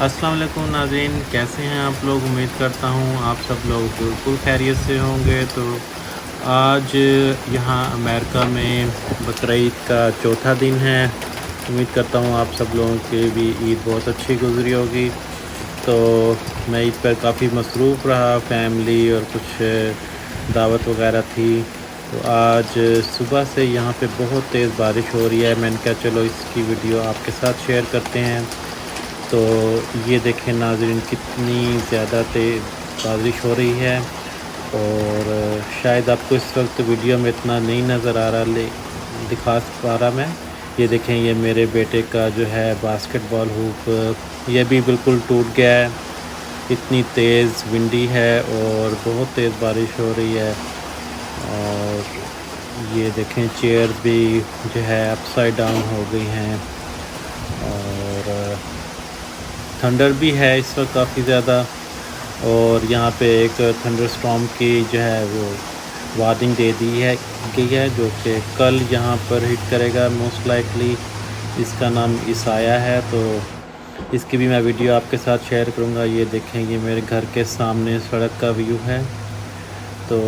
अस्सलाम वालेकुम नाज़रीन, कैसे हैं आप लोग। उम्मीद करता हूँ आप सब लोग बिल्कुल खैरियत से होंगे। तो आज यहाँ अमेरिका में बकरीद का चौथा दिन है। उम्मीद करता हूँ आप सब लोगों की भी ईद बहुत अच्छी गुजरी होगी। तो मैं ईद पर काफ़ी मसरूफ़ रहा, फैमिली और कुछ दावत वगैरह थी। तो आज सुबह से यहाँ पे बहुत तेज़ बारिश हो रही है। मैंने कहा चलो इसकी वीडियो आपके साथ शेयर करते हैं। तो ये देखें नाज़रीन, कितनी ज़्यादा तेज़ बारिश हो रही है और शायद आपको इस वक्त वीडियो में इतना नहीं नज़र आ रहा, दिखा पा रहा मैं। ये देखें, ये मेरे बेटे का जो है बास्केटबॉल हुप, ये भी बिल्कुल टूट गया है। इतनी तेज़ विंडी है और बहुत तेज़ बारिश हो रही है। और ये देखें, चेयर भी जो है अपसाइड डाउन हो गई हैं और थंडर भी है इस वक्त काफ़ी ज़्यादा। और यहाँ पे एक थंडर स्टॉर्म की जो है वो वार्निंग दे दी है गई है, जो कि कल यहाँ पर हिट करेगा मोस्ट लाइकली। इसका नाम इसाया है, तो इसकी भी मैं वीडियो आपके साथ शेयर करूँगा। ये देखें, ये मेरे घर के सामने सड़क का व्यू है। तो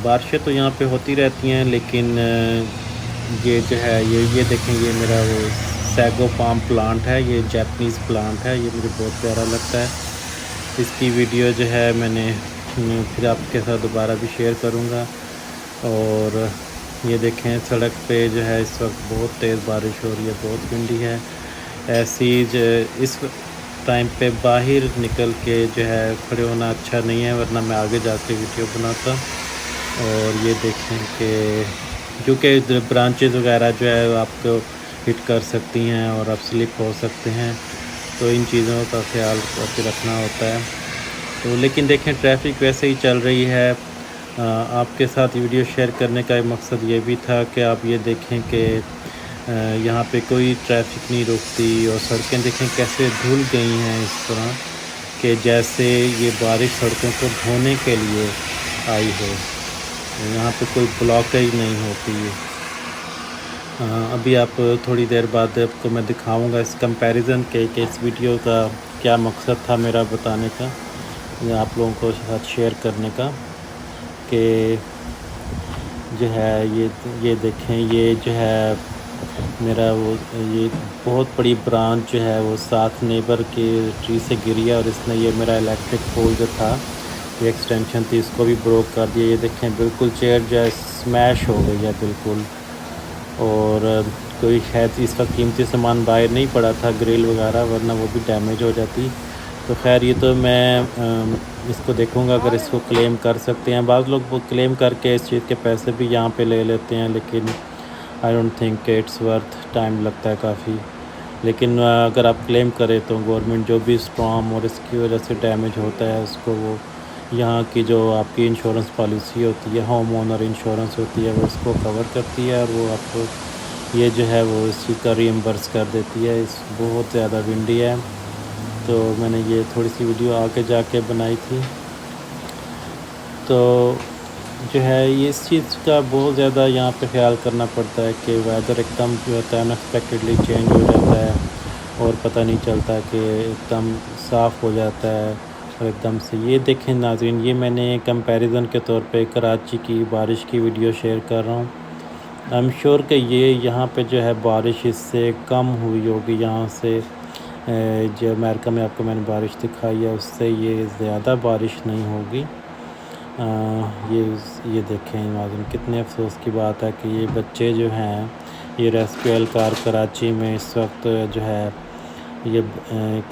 बारिशें तो यहाँ पे होती रहती हैं, लेकिन ये जो है ये देखें, ये मेरा वो सैगो पाम प्लांट है। ये जापानीज़ प्लांट है, ये मुझे बहुत प्यारा लगता है। इसकी वीडियो जो है मैंने फिर आपके साथ दोबारा भी शेयर करूँगा। और ये देखें, सड़क पे जो है इस वक्त बहुत तेज़ बारिश हो रही है, बहुत विंडी है। ऐसी इस टाइम पे बाहर निकल के जो है खड़े होना अच्छा नहीं है, वरना मैं आगे जाके वीडियो बनाता। और ये देखें कि क्योंकि ब्रांचेस वगैरह जो है आपको हिट कर सकती हैं और आप स्लिप हो सकते हैं, तो इन चीज़ों का ख्याल करके रखना होता है। तो लेकिन देखें, ट्रैफिक वैसे ही चल रही है। आपके साथ वीडियो शेयर करने का मकसद ये भी था कि आप ये देखें कि यहाँ पे कोई ट्रैफिक नहीं रुकती और सड़कें देखें कैसे धुल गई हैं, इस तरह कि जैसे ये बारिश सड़कों को धोने के लिए आई हो। यहाँ पे कोई ब्लॉकेज नहीं होती है। अभी आप थोड़ी देर बाद आपको मैं दिखाऊंगा इस कंपैरिजन के कि इस वीडियो का क्या मकसद था मेरा बताने का, या आप लोगों को साथ शेयर करने का, कि जो है ये देखें, ये जो है मेरा वो ये बहुत बड़ी ब्रांच जो है वो साथ नेबर के ट्री से गिरी है और इसने ये मेरा इलेक्ट्रिक पोल जो था, ये एक्सटेंशन थी, इसको भी ब्रोक कर दिया। ये देखें, बिल्कुल चेयर जो है स्मैश हो गई है बिल्कुल। और कोई शायद इस वक्त कीमती सामान बाहर नहीं पड़ा था, ग्रिल वगैरह, वरना वो भी डैमेज हो जाती। तो खैर, ये तो मैं इसको देखूंगा अगर इसको क्लेम कर सकते हैं। बाज़ लोग वो क्लेम करके इस चीज़ के पैसे भी यहाँ पे ले लेते हैं, लेकिन I don't think it's worth, time लगता है काफ़ी। लेकिन अगर आप क्लेम करें तो गवर्नमेंट जो भी स्टॉर्म और इसकी वजह से डैमेज होता है उसको वो यहाँ की जो आपकी इंश्योरेंस पॉलिसी होती है, होम ओनर इंश्योरेंस होती है, वो उसको कवर करती है और वो आपको ये जो है वो इस चीज़ का रीइम्बर्स कर देती है। इस बहुत ज़्यादा विंडी है, तो मैंने ये थोड़ी सी वीडियो आगे जाके बनाई थी। तो जो है ये इस चीज़ का बहुत ज़्यादा यहाँ पे ख्याल करना पड़ता है कि वेदर एकदम जो होता है अनएक्सपेक्टेडली चेंज हो जाता है और पता नहीं चलता कि एकदम साफ़ हो जाता है और एकदम से। ये देखें नाज़रीन, ये मैंने कंपैरिजन के तौर पे कराची की बारिश की वीडियो शेयर कर रहा हूँ। आई एम श्योर कि ये यहाँ पे जो है बारिश इससे कम हुई होगी। यहाँ से जो अमेरिका में आपको मैंने बारिश दिखाई है उससे ये ज़्यादा बारिश नहीं होगी। ये देखें नाज़रीन, कितने अफसोस की बात है कि ये बच्चे जो हैं, ये रेस्क्यू एहलकार कराची में इस वक्त जो है ये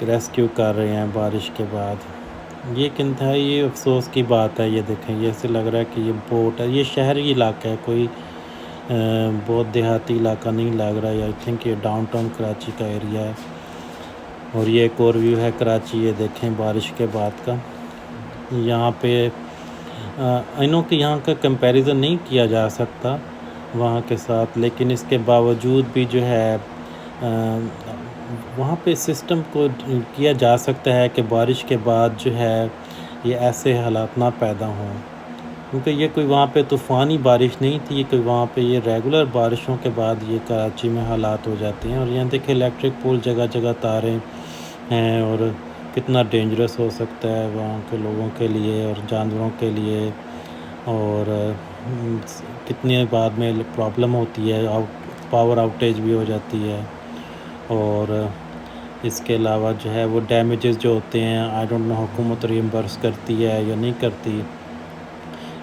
रेस्क्यू कर रहे हैं बारिश के बाद। ये एक इंतहाई अफसोस की बात है। ये देखें, ये ऐसे लग रहा है कि ये बोट है, ये शहरी इलाका है, कोई बहुत देहाती इलाका नहीं लग रहा है। आई थिंक ये डाउनटाउन कराची का एरिया है। और ये एक और व्यू है कराची, ये देखें बारिश के बाद का। यहाँ पे इनों के यहाँ का कंपैरिजन नहीं किया जा सकता वहाँ के साथ, लेकिन इसके बावजूद भी जो है वहाँ पे सिस्टम को किया जा सकता है कि बारिश के बाद जो है ये ऐसे हालात ना पैदा हों, क्योंकि ये कोई वहाँ पे तूफ़ानी बारिश नहीं थी। ये कोई वहाँ पे ये रेगुलर बारिशों के बाद ये कराची में हालात हो जाते हैं। और यहाँ देखिए, इलेक्ट्रिक पोल जगह जगह तारें हैं और کتنا ڈینجرس ہو سکتا ہے وہاں کے لوگوں کے لیے اور جانوروں کے لیے، اور کتنی بعد میں پرابلم ہوتی ہے، پاور آؤٹیج بھی ہو جاتی ہے، اور اس کے علاوہ جو ہے وہ ڈیمیجز جو ہوتے ہیں آئی ڈونٹ نو حکومت ریمبرس کرتی ہے یا نہیں کرتی۔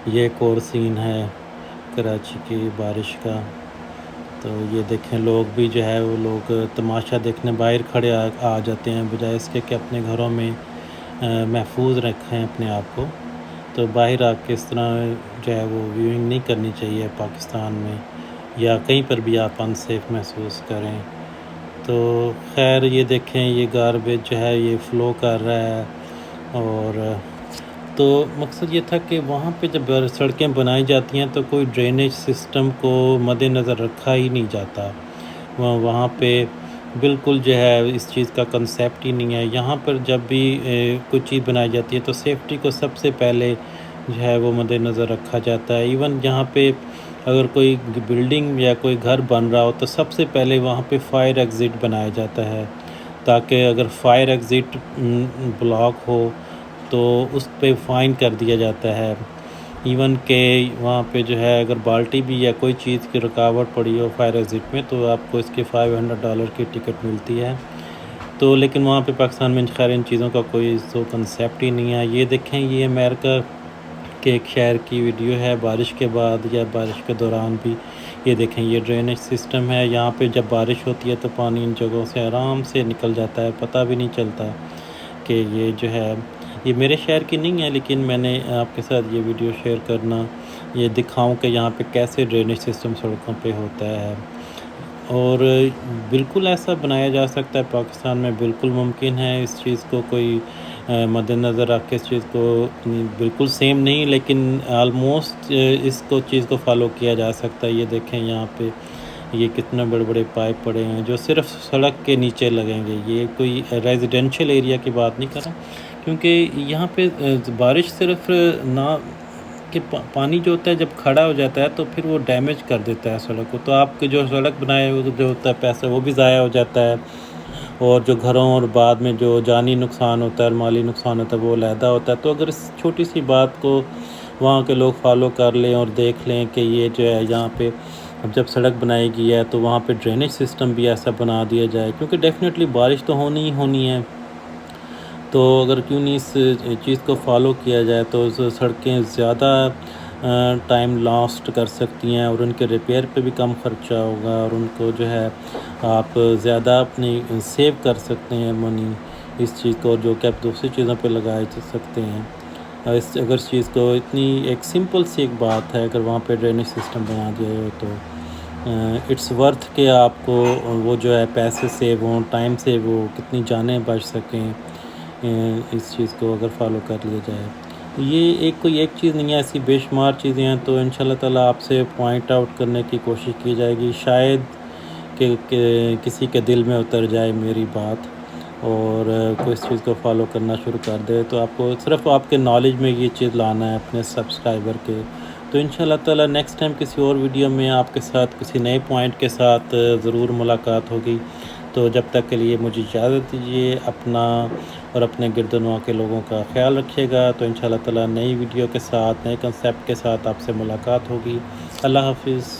یہ ایک اور سین ہے کراچی کی بارش کا۔ تو یہ دیکھیں لوگ بھی جو ہے وہ لوگ تماشا دیکھنے باہر کھڑے آ جاتے ہیں، بجائے اس کے کہ اپنے گھروں میں محفوظ رکھیں اپنے آپ کو۔ تو باہر آ کے اس طرح جو ہے وہ ویونگ نہیں کرنی چاہیے پاکستان میں، یا کہیں پر بھی آپ ان سیف محسوس کریں۔ تو خیر یہ دیکھیں یہ گاربیج جو ہے یہ فلو کر رہا ہے، اور تو مقصد یہ تھا کہ وہاں پہ جب سڑکیں بنائی جاتی ہیں تو کوئی ڈرینیج سسٹم کو مد نظر رکھا ہی نہیں جاتا، وہاں پہ بالکل جو ہے اس چیز کا کنسیپٹ ہی نہیں ہے۔ یہاں پر جب بھی کوئی چیز بنائی جاتی ہے تو سیفٹی کو سب سے پہلے جو ہے وہ مد نظر رکھا جاتا ہے۔ ایون جہاں پہ اگر کوئی بلڈنگ یا کوئی گھر بن رہا ہو تو سب سے پہلے وہاں پہ فائر ایگزٹ بنایا جاتا ہے، تاکہ اگر فائر ایگزٹ بلاک ہو تو اس پہ فائن کر دیا جاتا ہے۔ ایون کہ وہاں پہ جو ہے اگر بالٹی بھی یا کوئی چیز کی رکاوٹ پڑی ہو فائر ایگزٹ میں تو آپ کو اس کے $500 کی ٹکٹ ملتی ہے۔ تو لیکن وہاں پہ پاکستان میں خیر ان چیزوں کا کوئی کنسیپٹ ہی نہیں ہے۔ یہ دیکھیں یہ امریکہ کے ایک شہر کی ویڈیو ہے بارش کے بعد یا بارش کے دوران بھی۔ یہ دیکھیں یہ ڈرینیج سسٹم ہے، یہاں پہ جب بارش ہوتی ہے تو پانی ان جگہوں سے آرام سے نکل جاتا ہے، پتہ بھی نہیں چلتا کہ یہ جو ہے یہ میرے شہر کی نہیں ہے، لیکن میں نے آپ کے ساتھ یہ ویڈیو شیئر کرنا یہ دکھاؤں کہ یہاں پہ کیسے ڈرینیج سسٹم سڑکوں پہ ہوتا ہے۔ اور بالکل ایسا بنایا جا سکتا ہے پاکستان میں، بالکل ممکن ہے اس چیز کو کوئی مد نظر رکھ کے اس چیز کو بالکل سیم نہیں لیکن آلموسٹ اس کو چیز کو فالو کیا جا سکتا ہے۔ یہ دیکھیں یہاں پہ یہ کتنے بڑے بڑے پائپ پڑے ہیں جو صرف سڑک کے نیچے لگیں گے، یہ کوئی ریزیڈینشل ایریا کی بات نہیں کر رہا، کیونکہ یہاں پہ بارش صرف نہ کہ پانی جو ہوتا ہے جب کھڑا ہو جاتا ہے تو پھر وہ ڈیمیج کر دیتا ہے سڑک کو، تو آپ کے جو سڑک بنائے ہوئے جو ہوتا ہے پیسہ وہ بھی ضائع ہو جاتا ہے، اور جو گھروں اور بعد میں جو جانی نقصان ہوتا ہے اور مالی نقصان ہوتا ہے وہ علیحدہ ہوتا ہے۔ تو اگر اس چھوٹی سی بات کو وہاں کے لوگ فالو کر لیں اور دیکھ لیں کہ یہ جو ہے یہاں پہ اب جب سڑک بنائی گئی ہے تو وہاں پہ ڈرینیج سسٹم بھی ایسا بنا دیا جائے، کیونکہ ڈیفینیٹلی بارش تو ہونی ہی ہونی ہے، تو اگر کیوں نہیں اس چیز کو فالو کیا جائے تو سڑکیں زیادہ ٹائم لاسٹ کر سکتی ہیں، اور ان کے ریپیئر پہ بھی کم خرچہ ہوگا، اور ان کو جو ہے آپ زیادہ اپنی سیو کر سکتے ہیں منی اس چیز کو، جو کہ آپ دوسری چیزوں پہ لگائے جا سکتے ہیں۔ اگر اس چیز کو اتنی ایک سمپل سی ایک بات ہے، اگر وہاں پہ ڈرینیج سسٹم بنا دیا ہو تو اٹس ورتھ کہ آپ کو وہ جو ہے پیسے سیو ہوں، ٹائم سیو ہو، کتنی جانیں بچ سکیں اس چیز کو اگر فالو کر لیا جائے۔ یہ کوئی ایک چیز نہیں ہے، ایسی بے شمار چیزیں ہیں، تو انشاءاللہ تعالیٰ آپ سے پوائنٹ آؤٹ کرنے کی کوشش کی جائے گی، شاید کہ کسی کے دل میں اتر جائے میری بات اور کوئی اس چیز کو فالو کرنا شروع کر دے۔ تو آپ کو صرف آپ کے نالج میں یہ چیز لانا ہے اپنے سبسکرائبر کے۔ تو انشاءاللہ تعالیٰ نیکسٹ ٹائم کسی اور ویڈیو میں آپ کے ساتھ کسی نئے پوائنٹ کے ساتھ ضرور ملاقات ہوگی۔ تو جب تک کے لیے مجھے اجازت دیجیے، اپنا اور اپنے گرد و نواح کے لوگوں کا خیال رکھیے گا۔ تو انشاءاللہ تعالیٰ نئی ویڈیو کے ساتھ نئے کنسیپٹ کے ساتھ آپ سے ملاقات ہوگی۔ اللہ حافظ۔